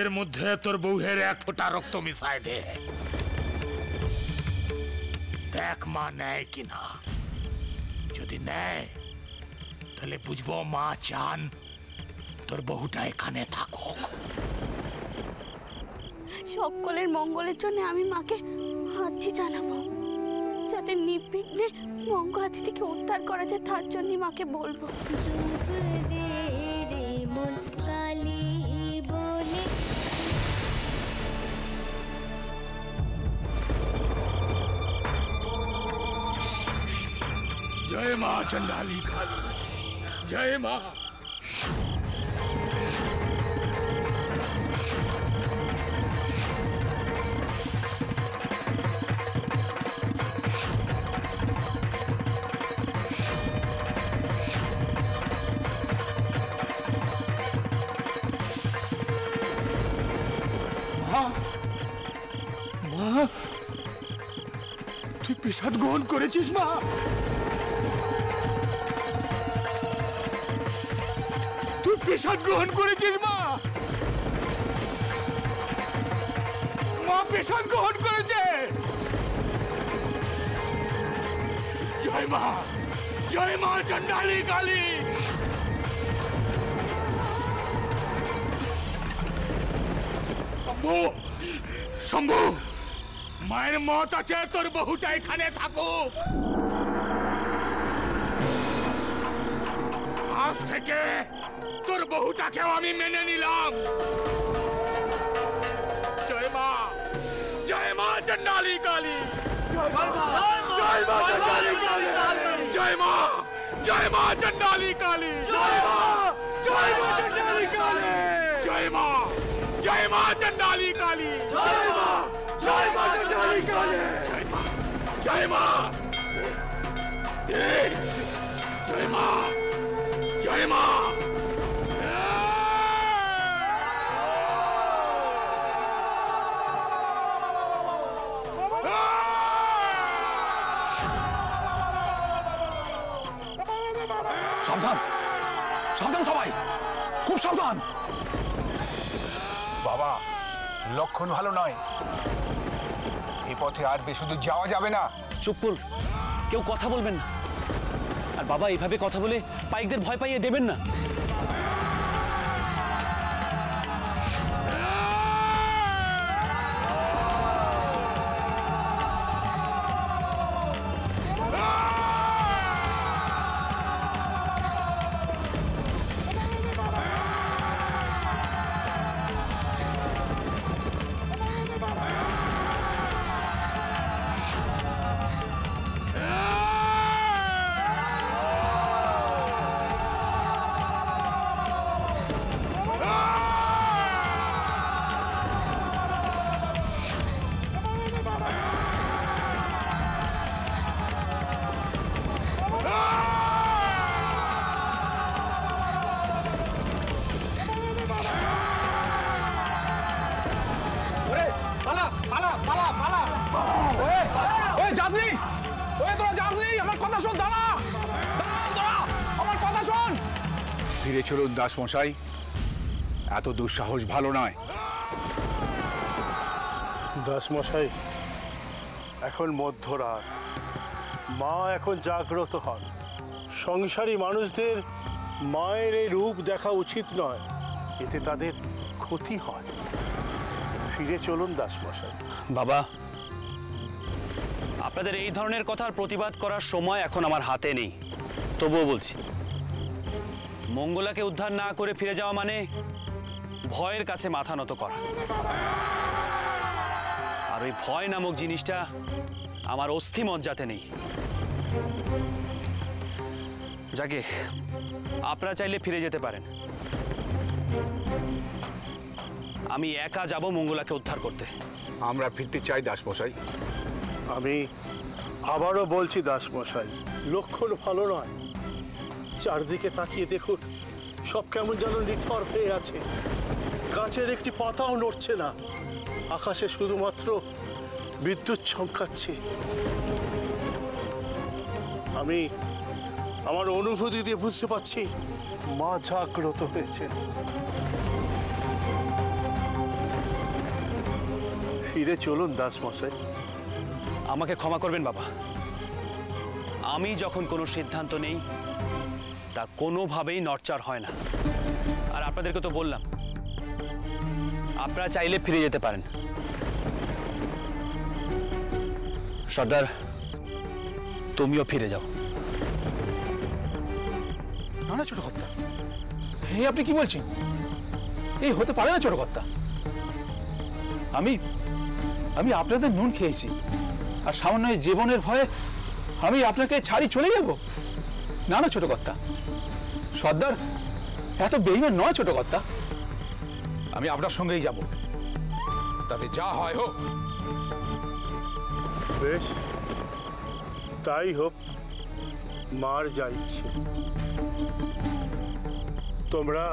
এর মধ্যে তোর বউয়ের এক ফোঁটা রক্ত মিশায় দে, দেখ মা নেয় কিনা। যদি নেয় তাহলে বুঝবো মা চান তোর বহুটা এখানে থাকুক। সকলের মঙ্গলের জন্য আমি মাকে হাতটি জানাবো, যাতে নির্বিঘ্নে মঙ্গলা দিদিকে উদ্ধার করা যায়, তার জন্য মাকে বলবো। जय मां चंडाली काली, जय मां। मां তুই প্রসাদ গ্রহণ করেছিস মা? তুই প্রসাদ গ্রহণ করেছিস মা? মা প্রসাদ গ্রহণ করেছে। জয় মা চন্ডালী কালী। শম্ভু শম্ভু, মায়ের মত আছে, তোর বহুটা এখানে থাকুক। আজ থেকে তোর বহুটাকেও আমি মেনে নিলাম। জয় মা চন্ডালী কালী, জয় মা চন্ডালী কালী, জয় মা চন্ডালী কালী, জয় মা চন্ডালী কালী, জয় মা চন্ডালী কালী, জয় মা চন্ডালী কালী, জয় মা জয় মা। সাবধান সাবধান, সবাই খুব সাবধান। বাবা, লক্ষণ ভালো নয়, এই পথে আর বেশি দূর যাওয়া যাবে না। চুপ কর, কেউ কথা বলবেন না। আর বাবা, এইভাবে কথা বলে পাইকদের ভয় পাইয়ে দেবেন না। ফিরে চলুন দাসমশাই, এত দুঃসাহস ভালো নয়। দাসমশাই, এখন মধ্যরাত, মা এখন জাগ্রত হন। সংসারী মানুষদের মায়ের এই রূপ দেখা উচিত নয়, এতে তাদের ক্ষতি হয়। ফিরে চলুন দাসমশাই। বাবা, আপনাদের এই ধরনের কথার প্রতিবাদ করার সময় এখন আমার হাতে নেই। তবুও বলছি, মঙ্গলাকে উদ্ধার না করে ফিরে যাওয়া মানে ভয়ের কাছে মাথা নত করা। আর ওই ভয় নামক জিনিসটা আমার অস্থি মজ্জাতে নেই। যাকে আপনারা চাইলে ফিরে যেতে পারেন, আমি একা যাব মঙ্গলাকে উদ্ধার করতে। আমরা ফিরতে চাই দাসমশাই। আমি আবারও বলছি দাসমশাই, লক্ষণ ভালো নয়। চারদিকে তাকিয়ে দেখুন, সব কেমন যেন নিথর হয়ে আছে। গাছের একটি পাতাও নড়ছে না, আকাশে শুধুমাত্র বিদ্যুৎ চমকাচ্ছে। আমি আমার অনুভূতি দিয়ে বুঝতে পারছি মা জাগ্রত হয়েছে। ফিরে চলুন দাসমশাই। আমাকে ক্ষমা করবেন বাবা, আমি যখন কোনো সিদ্ধান্ত নেই তা কোনোভাবেই নড়চড় হয় না। আর আপনাদেরকে তো বললাম, আপনারা চাইলে ফিরে যেতে পারেন। সর্দার, তুমিও ফিরে যাও। না না ছোট কর্তা, এই আপনি কি বলছেন? এই হতে পারে না ছোট কর্তা। আমি আমি আপনাদের নুন খেয়েছি, আর সামান্য এই জীবনের ভয়ে আমি আপনাকে ছাড়ি চলে যাব? না না ছোট কর্তা, সর্দার এত বেইমান নয় ছোট কর্তা। আমি আপনার সঙ্গেই যাব, তাতে যা হয় হোক। বেশ, তাই হোক, মার যা ইচ্ছে। তোমরা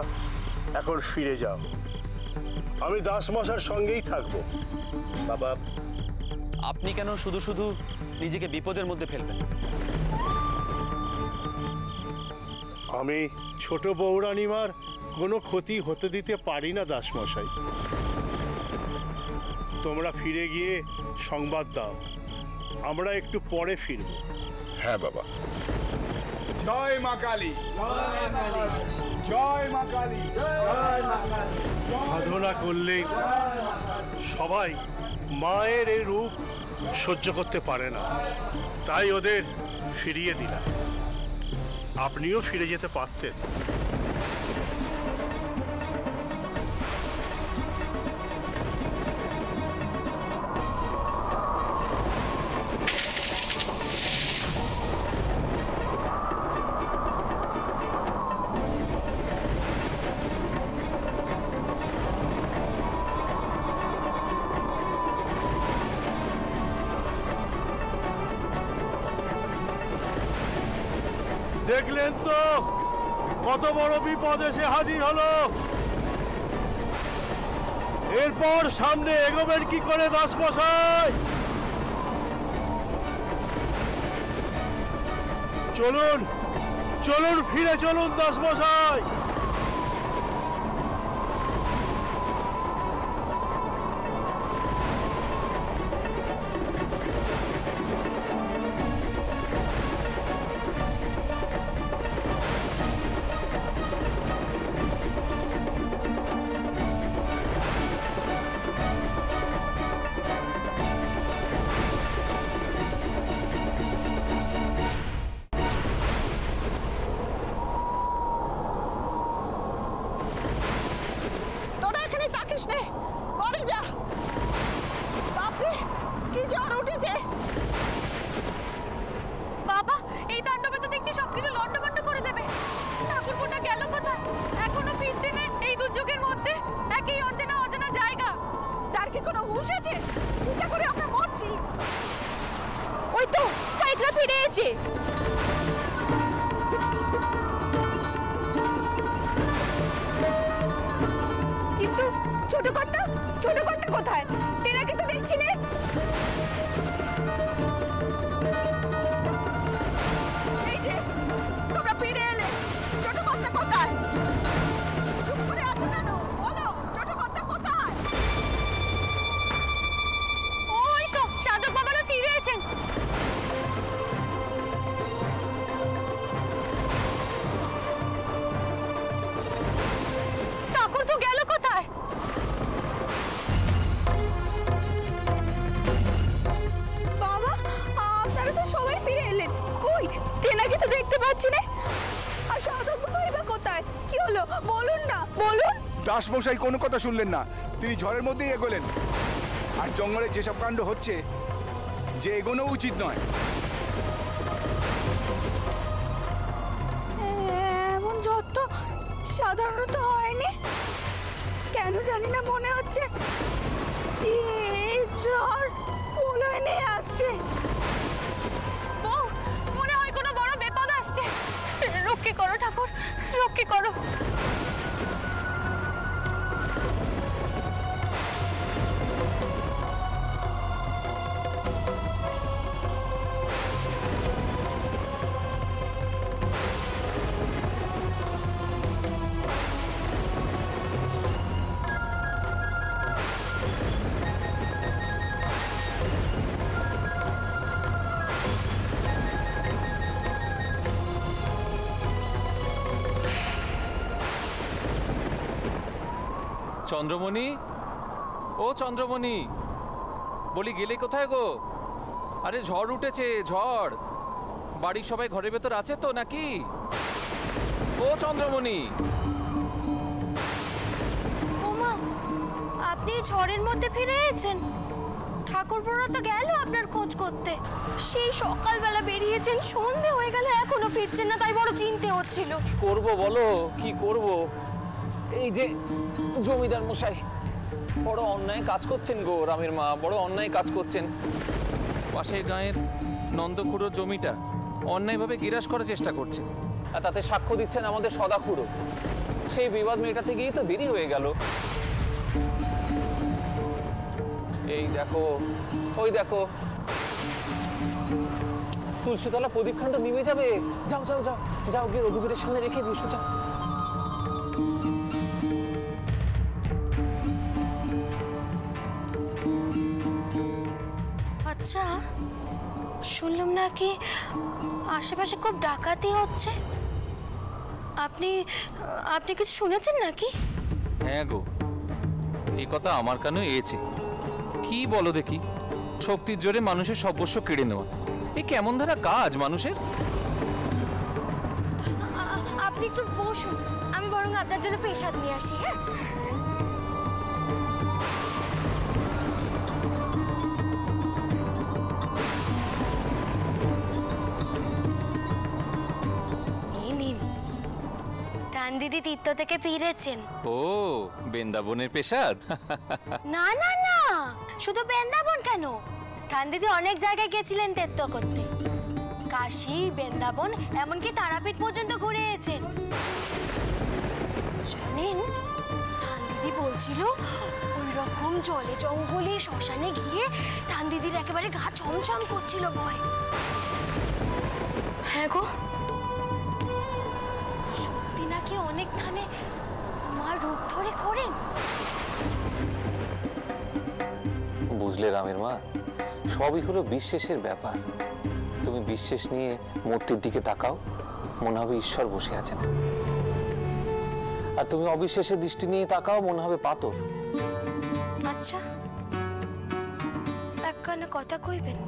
এখন ফিরে যাও, আমি দাসমশার সঙ্গেই থাকবো। বাবা, আপনি কেন শুধু শুধু নিজেকে বিপদের মধ্যে ফেলবেন? আমি ছোট বৌরানিমার কোনো ক্ষতি হতে দিতে পারি না দাসমশাই। তোমরা ফিরে গিয়ে সংবাদ দাও, আমরা একটু পরে ফিরব। হ্যাঁ বাবা। জয় মা কালী, জয় মা কালী। সাধনা করলে সবাই মায়ের এই রূপ সহ্য করতে পারে না, তাই ওদের ফিরিয়ে দিলাম। আপনিও ফিরে যেতে পারতেন। দেখলেন তো কত বড় বিপদ এসে হাজির হলো। এরপর সামনে এগোবেন কি করে দাসমশাই? চলুন চলুন, ফিরে চলুন দাসমশাই। বাবা, এই তাণ্ডবে তো দেখছি সবকিছু লন্ডভন্ড করে দেবে। ঠাকুরপোটা গেল কোথায়? এখনো ফিরছে না এই দুর্যোগের মধ্যে। একই অচেনা অজানা জায়গা। তার কি কোনো হুঁশ আছে? চিন্তা করে আমরা মরছি। ওই তো পাইকরা ফিরে এসেছে। কিন্তু ছোট কর্তা কোথায়? তেনাকে তো দেখছি না। এই যে তোমরা ফিরে এলে, ছোট কর্তা কোথায়? চুপ করে আছো কেন? বলো, ছোট কর্তা কোথায়? ওই তো সাধক বাবারা ফিরে এসেছেন। ঠাকুর তো গেল কোথায়? বাবা, আপনারা তো সবাই ফিরে এলেন, কই তেনাকে তো দেখতে পাচ্ছি না। আর সাধক বাবা কোথায়? কি হলো বলুন না, বলুন। দাসমশাই কোনো কথা শুনলেন না, তিনি ঝড়ের মধ্যেই এগোলেন। আর জঙ্গলে যেসব কাণ্ড হচ্ছে, যে এগোনো উচিত নয়। এমন ঝড় তো সাধারণত হয়নি, কেন জানি না মনে হচ্ছে এই ঝড় প্রলয় নিয়ে আসছে। মনে হয় কোনো বড় বিপদ আসছে। রক্ষে করো ঠাকুর, রক্ষে করো। চন্দ্রমণি, ও চন্দ্রমণি, বলি গেলে কোথায় গো? আরে ঝড় উঠেছে, ঝড়। বাড়ির সবাই ঘরের ভেতর আছে তো নাকি? ও চন্দ্রমণি। ওমা, আপনি ঝড়ের মধ্যে ফিরে এসেছেন? ঠাকুরপোরা তো গেল আপনার খোঁজ করতে। সেই সকালবেলা বেরিয়েছেন, সন্ধে হয়ে গেল এখনো ফিরছেন না, তাই বড় চিন্তা হচ্ছিল। করব বলো, কি করব? এই যে জমিদার মশাই বড় অন্যায় কাজ করছেন গো রামের মা, বড় অন্যায় কাজ করছেন। পাশের গাঁয়ের নন্দখুড়োর জমিটা অন্যায়ভাবে গিরাস করার চেষ্টা করছে, আর তাতে সাক্ষ্য দিচ্ছেন আমাদের সদাখুড়ো। সেই বিবাদ মেটাতে গিয়েই তো দেরি হয়ে গেল। এই দেখো, ওই দেখো, তুলসীতলা প্রদীপখান্ড নিভে যাবে। যাও যাও যাও যাও, গিয়ে রঘুবীরের সামনে রেখে দিও সোজা। আচ্ছা, শুনলাম নাকি আশেপাশে খুব ডাকাতি হচ্ছে। আপনি আপনি কিছু শুনেছেন নাকি? হ্যাঁ গো, এই কথা আমার কানেও এসেছে। কি বলো দেখি, শক্তির জোরে মানুষের সর্বস্ব কেড়ে নেওয়া, এই কেমন ধারা কাজ মানুষের? আপনি একটু বসুন, আমি বরং আপনার জন্য প্রসাদ নিয়ে আসি। হ্যাঁ, এই নিন। টান দিদি তীর্থ থেকে ফিরেছেন। ও, বৃন্দাবনের পেশাদ? না না না, শুধু বৃন্দাবন কেন, টান দিদি অনেক জায়গায় গেছিলেন তীর্থ করতে। কাশী, বৃন্দাবন, এমনকি তারাপীঠ পর্যন্ত ঘুরে এসেছেন। জানেন, টান দিদি বলছিল ওই রকম জলে জঙ্গলে শ্মশানে গিয়ে টান দিদির একেবারে গা ছমছম করছিল ভয়। হ্যাঁ গো, সত্যি নাকি অনেক ধানে মা রূপ ধরে করেন। বুঝলে রামের মা, সবই হলো বিশ্বাসের ব্যাপার। তুমি বিশ্বাস নিয়ে মূর্তির দিকে তাকাও, মনে হবে ঈশ্বর বসে আছেন। আর তুমি অবিশ্বাসের দৃষ্টি নিয়ে তাকাও, মনে হবে পাথর। আচ্ছা, একখানা কথা কইবেন?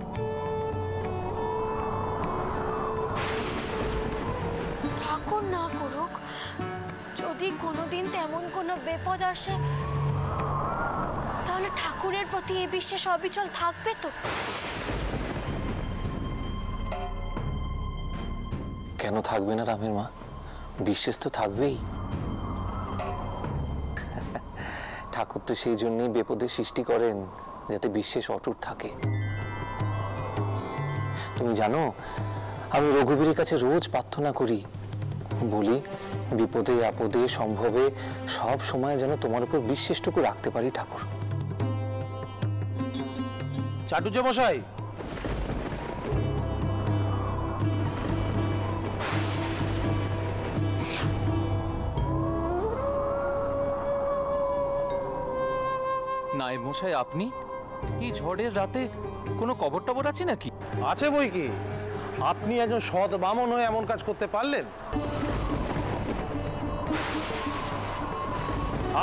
ঠাকুর না করুক, যদি কোনোদিন তেমন কোনো বিপদ আসে, তাহলে ঠাকুরের প্রতি এই বিশ্বাস অবিচল থাকবে তো? কেন থাকবে না রামের মা? বিশ্বাস তো থাকবেই। ঠাকুর তো সেই জন্যই বিপদের সৃষ্টি করেন, যাতে বিশ্বাস অটুট থাকে। তুমি জানো, আমি রঘুবীরের কাছে রোজ প্রার্থনা করি, বলি বিপদে আপদে সম্ভবে সব সময় যেন তোমার উপর বিশ্বাসটুকু রাখতে পারি ঠাকুর। চাটুর্য মশাই, নায়েব মশাই, আপনি এই ঝড়ের রাতে কোনো কবর টবর আছে নাকি? আছে বই কি। আপনি একজন সৎ বামন হয়ে এমন কাজ করতে পারলেন?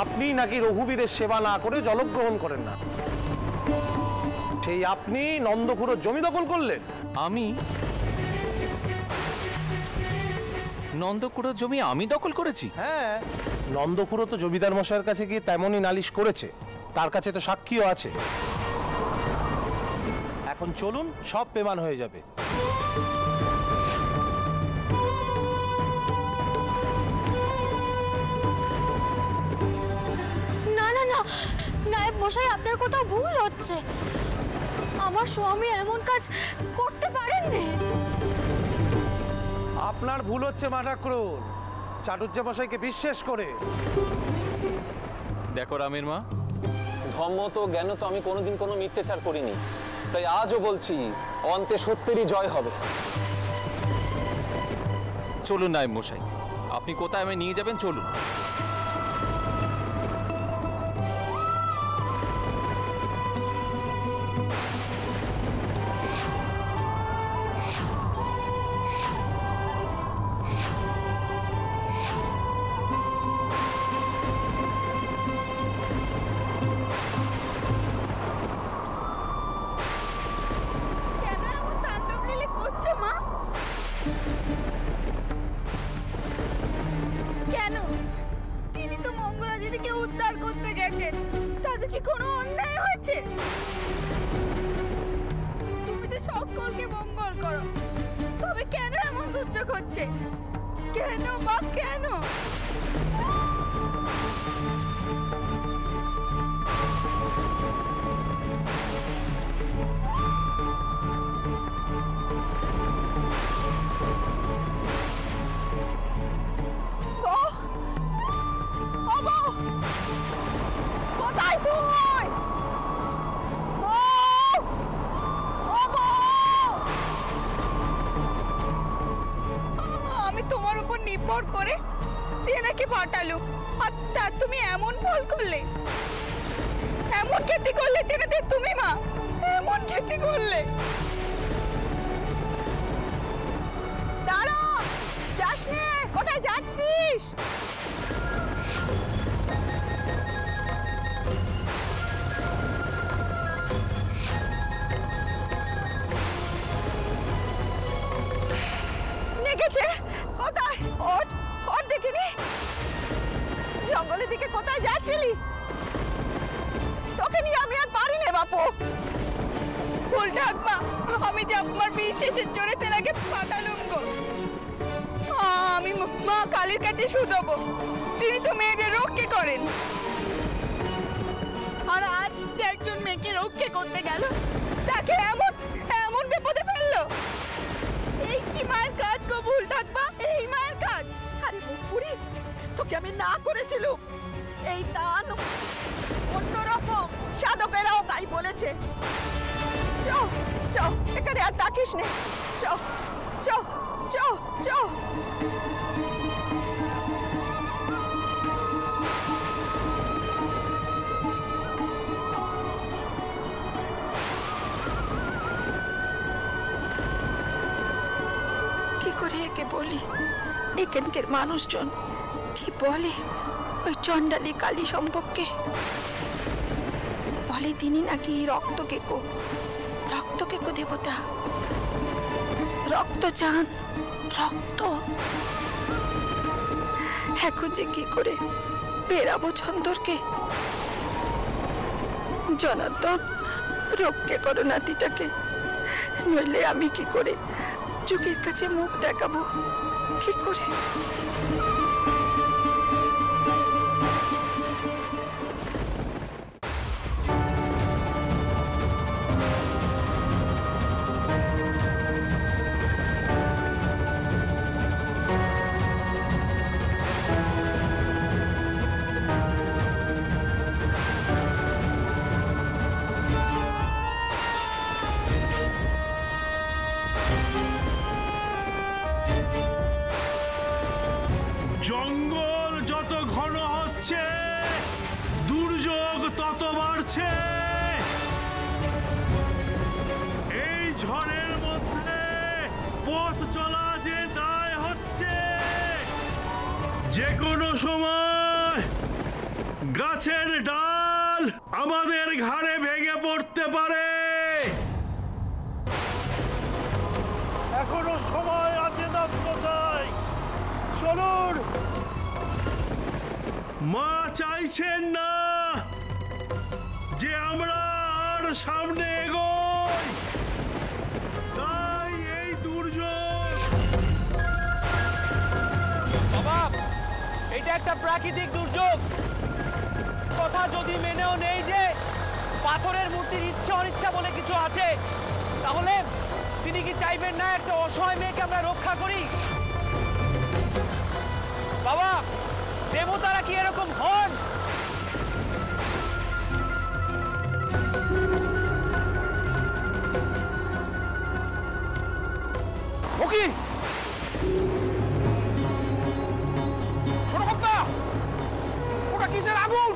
আপনি নাকি রঘুবীরের সেবা না করে জলগ্রহণ করেন না, সেই আপনি নন্দখুড়োর জমি দখল করলেন। আমি? নন্দখুড়োর জমি আমি দখল করেছি? হ্যাঁ, নন্দখুড়ো তো জমিদার মশাইয়ের কাছে গিয়ে তেমনই নালিশ করেছে, তার কাছে তো সাক্ষীও আছে। এখন চলুন, সব পেমান হয়ে যাবে। না না না, নায়েব মশাই, আপনার কোথাও ভুল হচ্ছে। আমার স্বামী এমন কাজ করতে পারেননি। আপনার ভুল হচ্ছে মা ঠাকুরুন, চাটুর্য মশাইকে বিশ্বাস করে। দেখো রামের মা, ধর্ম তো জ্ঞান তো আমি কোনোদিন কোনো মিথ্যাচার করিনি, তাই আজও বলছি অন্তে সত্যেরই জয় হবে। চলুন নায়েব মশাই, আপনি কোথায় আমায় নিয়ে যাবেন, চলুন। কেন? তিনি তো মঙ্গলা দিদিকে উদ্ধার করতে গেছেন, তাদের কি কোনো অন্যায় হয়েছে? তুমি তো সকলকে মঙ্গল করো, তবে কেন এমন দুর্যোগ হচ্ছে? কেন মা, কেন? কোথায় তুই? আমি তোমার উপর নির্ভর করে তেনাকে পাঠালো, আর তার তুমি এমন ভুল করলে, এমন ক্ষতি করলে তেনাদের, তুমি মা এমন ক্ষতি করলে। দাঁড়া, যাস নে, কোথায় যাচ্ছিস? কোথায়? ওঠ ওঠ, দেখিনি। জঙ্গলের দিকে কোথায় যাচ্ছিলি? তোকে নিয়ে আমি আর পারি না বাপু। ভুল ঠাকমা, আমি যে আমার বিশ্বাসের জোরে তেনাকে পাঠালুম গো। আমি মা কালীর কাছে শুধবো, তিনি তো মেয়েদের রক্ষে করেন। আর আজ যে একজন মেয়েকে রক্ষে করতে গেল, তাকে এমন এমন বিপদে ফেললো। এই কি মায়ের কাজ গো ভুল থাকবা? এই মায়ের কাজ? আরে মুখপুরি, তোকে আমি না করেছিলুম। এই দান অন্যরকম, সাধকেরাও তাই বলেছে। চ চ, এখানে আর তাকিস নে। চ চ চ চ। কি করে একে বলি? এখানকার মানুষজন কি বলে ওই চণ্ডালী কালী সম্পর্কে? বলে তিনি নাকি রক্তকেকো দেবতা, রক্ত চান, রক্ত। এখন যে কি করে বেরাবো চন্দরকে? জনার্দন, রক্ষে করো নাতিটাকে, নইলে আমি কি করে যুগের কাছে মুখ দেখাবো? কি করে? জঙ্গল যত ঘন হচ্ছে, দুর্যোগ তত বাড়ছে। এই ঝড়ের মধ্যে পথ চলা যে দায় হচ্ছে। যে কোনো সময় গাছের ডাল আমাদের ঘাড়ে ভেঙে পড়তে পারে। এখনো সময় আছে দাসমশাই, চলুন। মা চাইছেন না যে আমরা আর সামনে এগোই, তাই এই দুর্যোগ। বাবা, এটা একটা প্রাকৃতিক দুর্যোগ। কথা যদি মেনেও নেই যে পাথরের মূর্তির ইচ্ছা অনিচ্ছা বলে কিছু আছে, তাহলে তিনি কি চাইবেন না একটা অসহায় মেয়েকে আমরা রক্ষা করি? বাবা, দেবতারা কি এরকম হন? ওকি ছোট কর্তা, ওটা কিসের আগুন?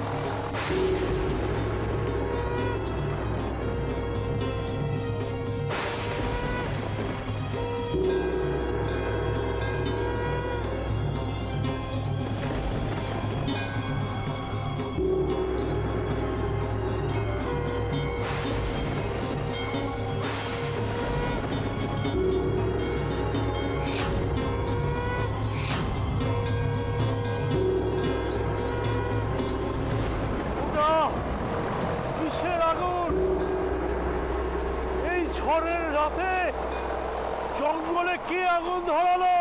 রাতে জঙ্গলে কে আগুন ধরালো?